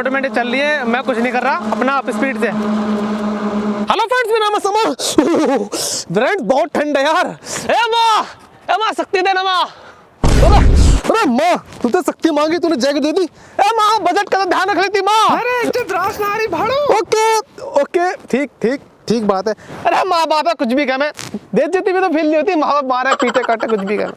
Automatic चल रही है, मैं कुछ नहीं कर रहा, अपना आप स्पीड से। हेलो फ्रेंड्स, मेरा नाम है समर। फ्रेंड्स बहुत ठंड है यार। ए माँ शक्ति देना माँ। अरे माँ, तू तो शक्ति मांगी, तूने जैकेट दे दी। ए माँ बजट का तो ध्यान रख लेती माँ। अरे इतने त्रास ना रही भाड़ो। ओके ओके, ठीक ठीक ठीक बात है। अरे माँ बाप है, कुछ भी कह, मैं देख जीती भी तो फील नहीं होती, माँ बाप मारे पीटे काटे कुछ भी कह।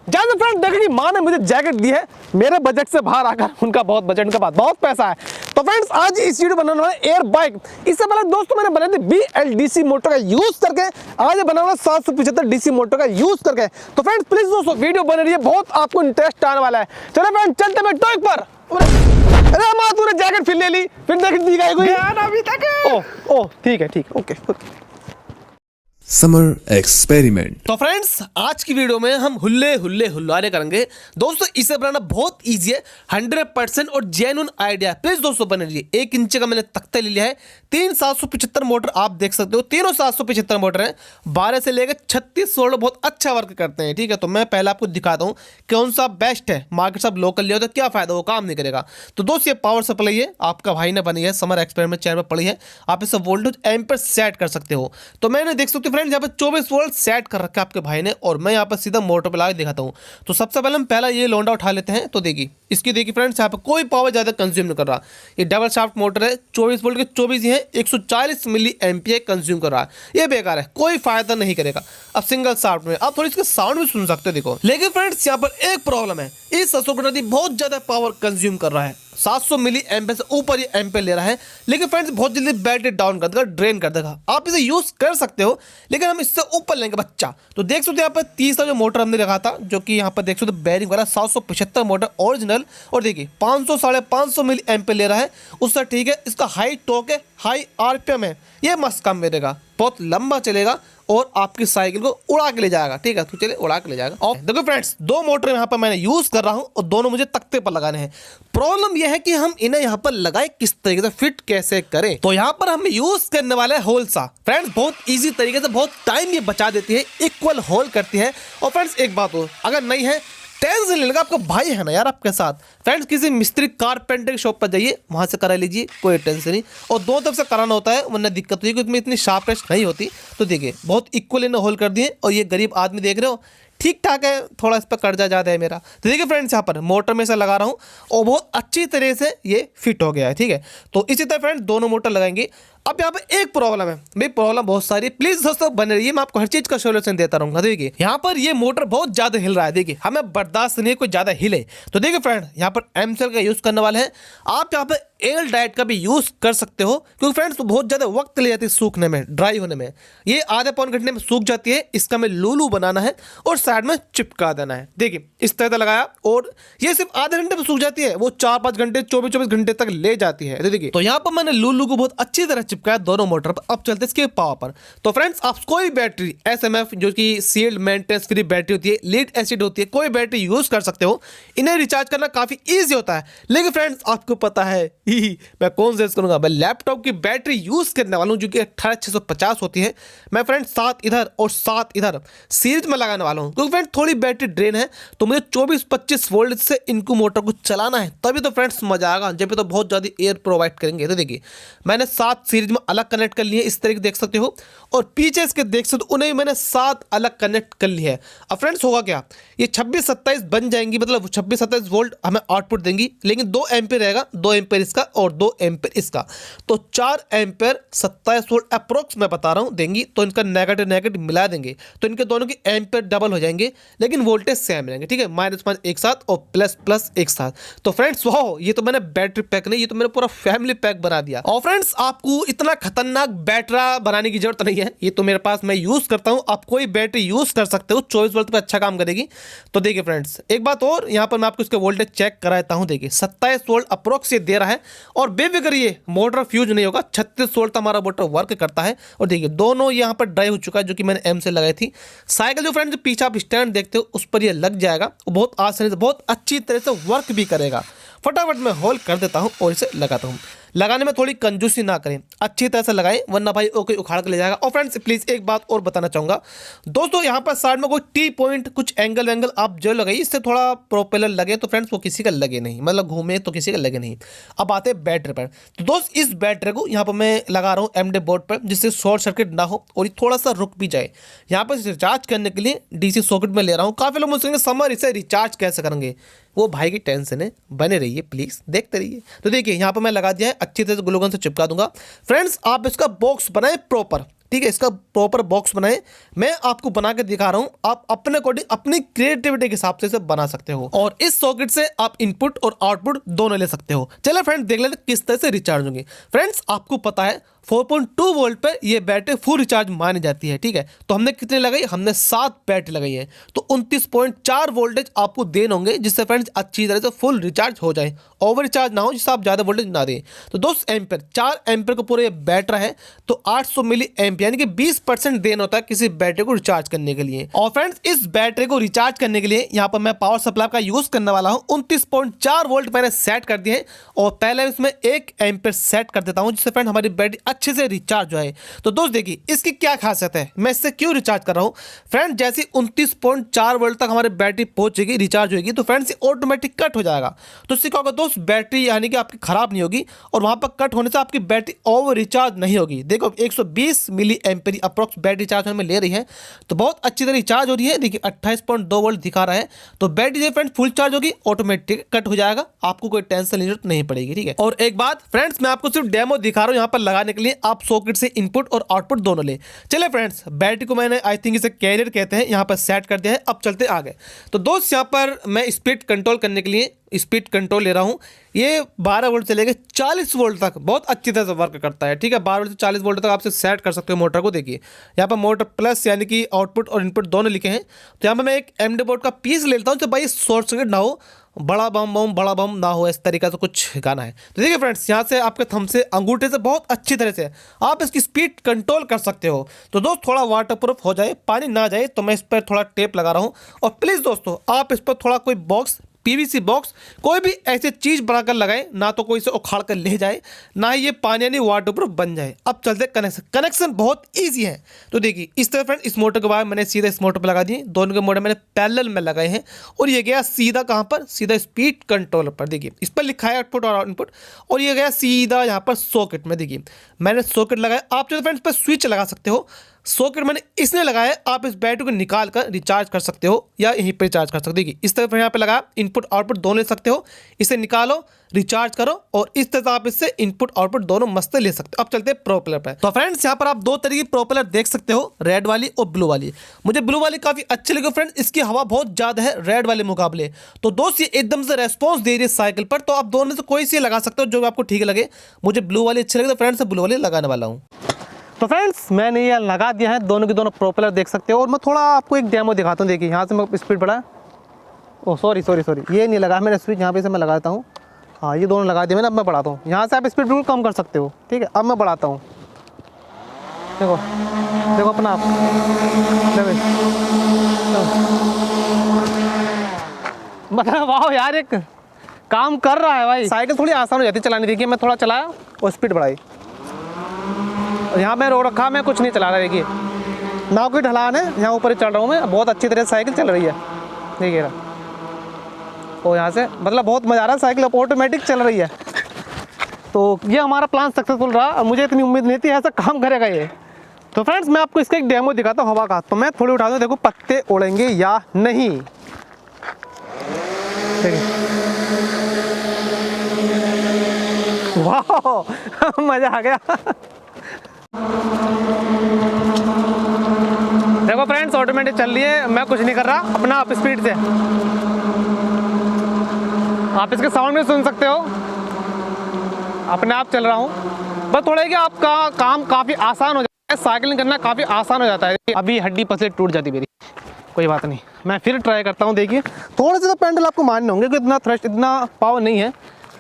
जैसे फ्रेंड देखे कि माँ ने मुझे जैकेट दी है मेरे बजट से बाहर आकर, उनका बहुत बजट, उनका पास बहुत पैसा है। तो फ्रेंड्स आज इस वीडियो बनाने वाले एयर बाइक। इससे पहले दोस्तों मैंने बनाई थी BLDC मोटर का यूज करके, आज बनाने वाला 775 DC मोटर का यूज करके। तो फ्रेंड्स प्लीज दोस्तों वीडियो बन रही है, बहुत आपको इंटरेस्ट आने वाला है। चलो फ्रेंड चलते मैं टॉइक पर। अरे माँ तूने जैकेट फिर ले ली, फिर जैकेट दी गई कोई अभी तक। ओ ठीक है ठीक, ओके ओके। Summer experiment. तो फ्रेंड्स आज की वीडियो में हम हुल्लारे करेंगे। दोस्तों इसे बनाना बहुत इजी है, 100% और जेन्युइन आइडिया है। प्लीज दोस्तों बने रहिए। 1 इंच का मैंने तख्ता ले लिया है। 3 775 मोटर आप देख सकते हो, तीनों 775 मोटर हैं। 12 से लेकर 36 सोल्डर बहुत अच्छा वर्क करते हैं। ठीक है, तो मैं पहले आपको दिखाता हूँ कौन सा बेस्ट है। मार्केट से आप लोकल लिया तो क्या फायदा, वो काम नहीं करेगा। तो दोस्त ये पावर सप्लाई है, आपका भाई ने बनी है, समर एक्सपेरिमेंट चैनल पर पड़ी है। आप इसे वोल्टेज एम्पर सेट कर सकते हो। तो मैंने देख सकते हो फ्रेंड्स यहाँ पे 24 वोल्ट सेट कर रखा है आपके भाई ने, और मैं यहाँ पर सीधा मोटर पे लगा दिखाता हूँ। तो सबसे पहले हम पहला ये लोंडा उठा लेते हैं। तो देखिए इसकी देखिए फ्रेंड्स यहाँ पे कोई पावर ज़्यादा कंज्यूम नहीं कर रहा। ये डबल शाफ्ट मोटर है, 24 वोल्ट के 24 ही है, 140 मिली एम्पियर कंज्यूम कर रहा है। ये बेकार है, कोई फायदा नहीं करेगा। अब सिंगल शाफ्ट में आप थोड़ी इसके साउंड भी सुन सकते हो। देखो लेकिन फ्रेंड्स यहाँ पर एक प्रॉब्लम है, इस 775 बहुत ज़्यादा पावर कंज्यूम कर रहा है। 700 मिली एम्पेयर से ऊपर ये एम्पेयर ले रहा है। लेकिन फ्रेंड्स बहुत जल्दी बैटरी डाउन कर देगा, ड्रेन कर देगा। आप इसे यूज कर सकते हो, लेकिन हम इससे ऊपर लेंगे बच्चा। तो देख सकते हो यहाँ पर 30 का जो मोटर हमने रखा था, जो कि यहाँ पर देख सकते हो बैरिंग वाला 775 मोटर ओरिजिनल, और देखिए 500 550 मिली एम्पेयर ले रहा है। उससे ठीक है, इसका हाई टॉर्क है, हाई RPM है, ये मस्त काम करेगा, बहुत लंबा चलेगा और आपकी साइकिल को उड़ा के ले जाएगा। ठीक है, तो चलिए उड़ा के ले जाएगा। और देखो फ्रेंड्स 2 मोटर यहाँ पर मैंने यूज कर रहा हूँ और दोनों मुझे तख्ते पर लगाने हैं। प्रॉब्लम यह है कि हम इन्हें यहाँ पर लगाए किस तरीके से, फिट कैसे करें। तो यहाँ पर हम यूज करने वाले हैं होल सा। फ्रेंड्स बहुत इजी तरीके से बहुत टाइम ये बचा देती है, इक्वल होल करती है। और फ्रेंड्स एक बात हो, अगर नहीं है टेंशन नहीं लगा, आपका भाई है ना यार आपके साथ। फ्रेंड्स किसी मिस्त्री कारपेंटर की शॉप पर जाइए, वहां से करा लीजिए, कोई टेंशन नहीं। और दोनों तरफ से कराना होता है, वरना दिक्कत होती है, क्योंकि इसमें इतनी शार्पनेस नहीं होती। तो देखिए बहुत इक्वल इन्हें होल कर दिए, और ये गरीब आदमी देख रहे हो ठीक ठाक है, थोड़ा इस पर कर्जा ज़्यादा है मेरा। तो देखिए फ्रेंड्स यहाँ पर मोटर में से लगा रहा हूँ और बहुत अच्छी तरह से ये फिट हो गया है। ठीक है, तो इसी तरह फ्रेंड्स दोनों मोटर लगाएंगे। अब यहाँ पे एक प्रॉब्लम है, भाई प्रॉब्लम बहुत सारी, प्लीज दोस्तों बने रहिए, मैं आपको हर चीज का सोल्यूशन देता रहूंगा। देखिए यहाँ पर ये मोटर बहुत ज्यादा हिल रहा है, देखिए हमें बर्दाश्त नहीं है कोई ज्यादा हिले। तो देखिए फ्रेंड यहाँ पर एमसेल का यूज करने वाले हैं। आप यहाँ पर एल डाइट का भी यूज कर सकते हो, क्योंकि फ्रेंड्स तो बहुत ज्यादा वक्त ले जाती है सूखने में, ड्राई होने में। ये आधे पौन घंटे में सूख जाती है। इसका हमें लूलू बनाना है और साइड में चिपका देना है। देखिए इस तरह से लगाया और ये सिर्फ आधे घंटे में सूख जाती है, वो 4-5 घंटे 24 घंटे तक ले जाती है। देखिए तो यहाँ पर मैंने लूलू को बहुत अच्छी तरह चिपकाया दोनों मोटर। अब चलते इसके पावर पर। तो फ्रेंड्स आप कोई बैटरी SMF जो कि सील्ड मेंटेनेंस फ्री बैटरी होती है, लीड एसिड होती है, कोई बैटरी यूज कर सकते हो। इन्हें रिचार्ज करना काफी इजी होता है। लेकिन फ्रेंड्स आपको पता है मैं कौन सा यूज करूंगा, मैं लैपटॉप की बैटरी यूज करने वाला हूं, जो कि 18650 होती है। मैं फ्रेंड्स 7 इधर और 7 इधर सीरीज में लगाने वाला हूं, क्योंकि फ्रेंड्स थोड़ी बैटरी ड्रेन है। तो मुझे 24-25 वोल्ट से इनको मोटर को चलाना है, तभी तो फ्रेंड्स मजा आएगा, जब तो बहुत ज्यादा एयर प्रोवाइड करेंगे। तो देखिए मैंने 7 सीरीज में अलग कनेक्ट कर लिए इस तरीके देख सकते हो, और पीछे इसके देख सकते हो उन्हें मैंने 7 अलग कनेक्ट कर लिए है। अब फ्रेंड्स होगा क्या, ये 26-27 बन जाएंगी, मतलब 26-27 वोल्ट हमें आउटपुट देंगी। लेकिन 2 एम्पेयर रहेगा, 2 एम्पेयर इसका और 2 एम्पेयर इसका, तो 4 एम्पेयर 27 वोल्ट अप्रोक्स मैं बता रहा हूं देंगी। तो इनका नेगेटिव मिला देंगे, तो इनके दोनों की एम्पेयर डबल हो जाएंगे, लेकिन वोल्टेज सेम रहेंगे। ठीक है, -5 एक साथ और प्लस एक साथ। तो फ्रेंड्स वाह, ये तो मैंने बैटरी पैक नहीं, ये तो मैंने पूरा फैमिली पैक बना दिया। और फ्रेंड्स आपको इतना खतरनाक बैटरा बनाने की जरूरत नहीं है, ये तो मेरे पास मैं यूज करता हूं। आप कोई बैटरी यूज कर सकते हो, 24 वोल्ट पे अच्छा काम करेगी। तो देखिए फ्रेंड्स एक बात और, यहां पर मैं आपको इसके वोल्टेज चेक कराता हूं। देखिए 27 वोल्ट अप्रोक्स ये दे रहा है, और बेफिक्र ये मोटर फ्यूज नहीं होगा, 36 वोल्ट हमारा मोटर वर्क करता है। और देखिए दोनों यहां पर ड्राई हो चुका है, जो कि मैंने एम से लगाई थी। साइकिल जो फ्रेंड्स पीछे आप स्टैंड देखते हो उस पर ये लग जाएगा, बहुत आसानी से बहुत अच्छी तरह से वर्क भी करेगा। फटाफट मैं होल कर देता हूं और इसे लगाता हूं। लगाने में थोड़ी कंजूसी ना करें, अच्छी तरह से लगाएं, वरना भाई ओके उखाड़ के ले जाएगा। और फ्रेंड्स प्लीज़ एक बात और बताना चाहूँगा दोस्तों, यहाँ पर साइड में कोई टी पॉइंट कुछ एंगल वेंगल आप जो लगाइए, इससे थोड़ा प्रोपेलर लगे तो फ्रेंड्स वो किसी का लगे नहीं, मतलब घूमे तो किसी का लगे नहीं। अब आते हैं बैटरी पर। तो दोस्त इस बैटरी को यहाँ पर मैं लगा रहा हूँ एमडी बोर्ड पर, जिससे शॉर्ट सर्किट ना हो और ये थोड़ा सा रुक भी जाए। यहाँ पर रिचार्ज करने के लिए डीसी सॉकेट में ले रहा हूँ। काफ़ी लोग मुझसे कहेंगे समर इसे रिचार्ज कैसे करेंगे, वो भाई की टेंशन है, बने रहिए प्लीज़, देखते रहिए। तो देखिए यहाँ पर मैं लगा दिया है, अच्छी तरह से ग्लू गन से चिपका दूंगा। फ्रेंड्स आप इसका बॉक्स बनाएं प्रॉपर, ठीक है, इसका प्रॉपर बॉक्स बनाएं। मैं आपको बना के दिखा रहा हूं, आप अपने अकॉर्डिंग अपनी क्रिएटिविटी के हिसाब से इसे बना सकते हो और इस सॉकेट से आप इनपुट और आउटपुट दोनों ले सकते हो। चलिए फ्रेंड्स देख लेते किस तरह से रिचार्ज होंगे। फ्रेंड्स आपको पता है 4.2 वोल्ट पे ये बैटरी फुल रिचार्ज मानी जाती है, ठीक है। तो हमने कितने लगाई, हमने 7 बैटरी लगाई है, तो 29.4 वोल्टेज आपको देने होंगे, जिससे फ्रेंड्स अच्छी तरह से फुल रिचार्ज हो जाए, ओवर रिचार्ज ना हो, जिससे आप ज़्यादा वोल्टेज ना दें। तो दोस्त एम्पेयर 4 एम्पेयर का पूरा ये बैटरी है, तो 800 मिली एम्पेयर यानी कि 20% देना होता है किसी बैटरी को रिचार्ज करने के लिए। और फ्रेंड्स इस बैटरी को रिचार्ज करने के लिए यहाँ पर मैं पावर सप्लाई का यूज़ करने वाला हूँ। 29.4 वोल्ट मैंने सेट कर दिए हैं और पहले इसमें 1 एम्पेयर सेट कर देता हूँ, जिससे फ्रेंड हमारी बैटरी अच्छे से रिचार्ज हो जाए। तो दोस्त देखिए इसकी क्या खासियत है, मैं इससे क्यों रिचार्ज कर रहा हूँ। फ्रेंड जैसे 29.4 वोल्ट तक हमारी बैटरी पहुंचेगी, रिचार्ज होगी, तो फ्रेंड्स ऑटोमेटिक कट हो जाएगा। तो इससे क्या होगा दोस्त, बैटरी यानी कि आपकी खराब नहीं होगी और वहां पर कट होने से आपकी बैटरी ओवर रिचार्ज नहीं होगी। देखो 120 milli ampere approx battery charge होने में ले रही है, तो बहुत अच्छी तरह रिचार्ज हो रही है। देखिए 28.2 वोल्ट दिखा रहा है, तो बैटरी फ्रेंड फुल चार्ज होगी, ऑटोमेटिक कट हो जाएगा, आपको कोई टेंशन की जरूरत नहीं पड़ेगी, ठीक है। और एक बात फ्रेंड्स मैं आपको सिर्फ डेमो दिखा रहा हूँ, यहाँ पर लगाने के लिए आप सॉकेट से इनपुट और आउटपुट दोनों ले। चले फ्रेंड्स बैटरी को मैंने आई थिंक इसे कैरियर कहते हैं, यहाँ पर सेट कर दिया है। अब चलते आगे। तो दोस्त यहाँ पर मैं स्पीड कंट्रोल करने के लिए स्पीड कंट्रोल ले रहा हूँ। ये 12 वोल्ट से लेकर 40 वोल्ट तक बहुत अच्छी तरह से वर्क करता है, ठीक है। 12 वोल्ट से 40 वोल्ट तक आपसे सेट कर सकते हो मोटर को। देखिए यहाँ पर मोटर प्लस यानी कि आउटपुट और इनपुट दोनों लिखे हैं। तो यहाँ पर मैं एक एमडी बोर्ड का पीस ले लेता हूँ, तो भाई शॉर्ट सर्किट ना हो, बड़ा बम ना हो, इस तरीके से कुछ गाना है। तो देखिए फ्रेंड्स यहाँ से आपके थंब से अंगूठे से बहुत अच्छी तरह से आप इसकी स्पीड कंट्रोल कर सकते हो। तो दोस्त थोड़ा वाटर प्रूफ हो जाए, पानी ना जाए, तो मैं इस पर थोड़ा टेप लगा रहा हूँ। और प्लीज़ दोस्तों आप इस पर थोड़ा कोई बॉक्स, पीवीसी बॉक्स, कोई भी ऐसी चीज़ बनाकर लगाएं, ना तो कोई इसे उखाड़ कर ले जाए, ना ही ये पानी यानी वाटरप्रूफ बन जाए। अब चलते कनेक्शन बहुत इजी है। तो देखिए इस तरह फ्रेंड इस मोटर के बाद मैंने सीधा इस मोटर पर लगा दिए, दोनों के मोटर मैंने पैरेलल में लगाए हैं और ये गया सीधा कहाँ पर, सीधा स्पीड कंट्रोलर पर। देखिए इस पर लिखा है आउटपुट और इनपुट, और ये गया सीधा यहाँ पर सॉकेट में। देखिए मैंने सॉकेट लगाया, आप जो फ्रेंड्स पर स्विच लगा सकते हो, सॉकेट मैंने इसने लगाया है, आप इस बैटरी को निकाल कर रिचार्ज कर सकते हो या यहीं पर रिचार्ज कर सकते हो। देखिए इस तरह फिर यहाँ पे लगा, इनपुट आउटपुट दोनों ले सकते हो, इसे निकालो रिचार्ज करो और इस तरह से आप इससे इनपुट आउटपुट दोनों मस्त ले सकते हो। अब चलते हैं प्रोपेलर पे। तो फ्रेंड्स यहाँ पर आप दो तरह की प्रोपेलर देख सकते हो, रेड वाली और ब्लू वाली। मुझे ब्लू वाली काफी अच्छी लगी फ्रेंड्स, इसकी हवा बहुत ज्यादा है रेड वाले मुकाबले। तो दोस्त ये एकदम से रेस्पॉन्स दे रही है साइकिल पर, तो आप दोनों में से कोई सी लगा सकते हो जो आपको ठीक लगे। मुझे ब्लू वाली अच्छी लगी, तो फ्रेंड्स ब्लू वाली लगाने वाला हूँ। तो फ्रेंड्स मैंने ये लगा दिया है, दोनों के दोनों प्रोपेलर देख सकते हो। और मैं थोड़ा आपको एक डेमो दिखाता हूँ। देखिए यहाँ से मैं स्पीड बढ़ा, ओह सॉरी ये नहीं लगा मैंने स्विच, यहाँ पे से मैं लगाता हूँ। हाँ ये दोनों लगा दिए मैंने, अब मैं बढ़ाता हूँ। यहाँ से आप स्पीड बिल्कुल कम कर सकते हो, ठीक है। अब मैं बढ़ाता हूँ, देखो देखो अपना आप, मतलब वाह यार एक काम कर रहा है भाई। साइकिल थोड़ी आसान हो जाती है चलानी। देखिए मैं थोड़ा चलाया और स्पीड बढ़ाई, यहाँ मैं रोक रखा, मैं कुछ नहीं चला रहा। देखिए ना कोई ढलान है, यहाँ ऊपर ही चल रहा हूँ मैं, बहुत अच्छी तरह से साइकिल चल रही है। देखिए और यहाँ से मतलब बहुत मज़ा आ रहा है, साइकिल ऑटोमेटिक चल रही है। तो ये हमारा प्लान सक्सेसफुल रहा और मुझे इतनी उम्मीद नहीं थी ऐसा काम करेगा ये। तो फ्रेंड्स मैं आपको इसका एक डेमो दिखाता हूँ हवा का। तो मैं थोड़ी उठा दूँ, देखो पत्ते उड़ेंगे या नहीं। वाह मज़ा आ गया। देखो फ्रेंड्स ऑटोमेटिक चल रही है, मैं कुछ नहीं कर रहा, अपना आप स्पीड से आप इसके साउंड में सुन सकते हो, अपने आप चल रहा हूँ। बस थोड़ा कि आपका काम काफ़ी आसान हो जाता है, साइकिलिंग करना काफ़ी आसान हो जाता है। अभी हड्डी पसली टूट जाती मेरी, कोई बात नहीं, मैं फिर ट्राई करता हूँ। देखिए थोड़े से तो पेंडल आपको मारने होंगे, कि इतना थ्रस्ट इतना पावर नहीं है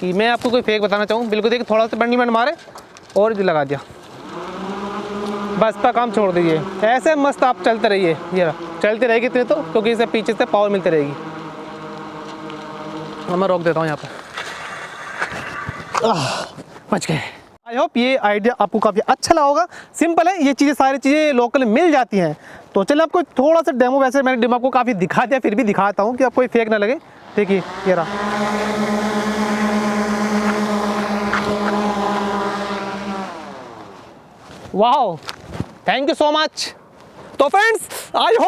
कि मैं आपको कोई फेक बताना चाहूँ। बिल्कुल देखिए थोड़ा सा पेंडल मैंने मारे और भी लगा दिया, बस पर काम छोड़ दीजिए। ऐसे मस्त आप चलते रहिए, ये चलती रहेगी इतने तो, क्योंकि इसे पीछे से पावर मिलती रहेगी। मैं रोक देता हूँ यहाँ पर। बच गए। आई होप ये आइडिया आपको काफ़ी अच्छा लगा होगा। सिंपल है, ये चीज़ें सारी चीज़ें लोकल मिल जाती हैं। तो चलिए आपको थोड़ा सा डेमो, वैसे मैंने डेमो आपको काफ़ी दिखा दिया, फिर भी दिखाता हूँ कि आपको ये फेक ना लगे। देखिए ये रहा। Wow, thank you so much. तो फ्रेंड्स आई होप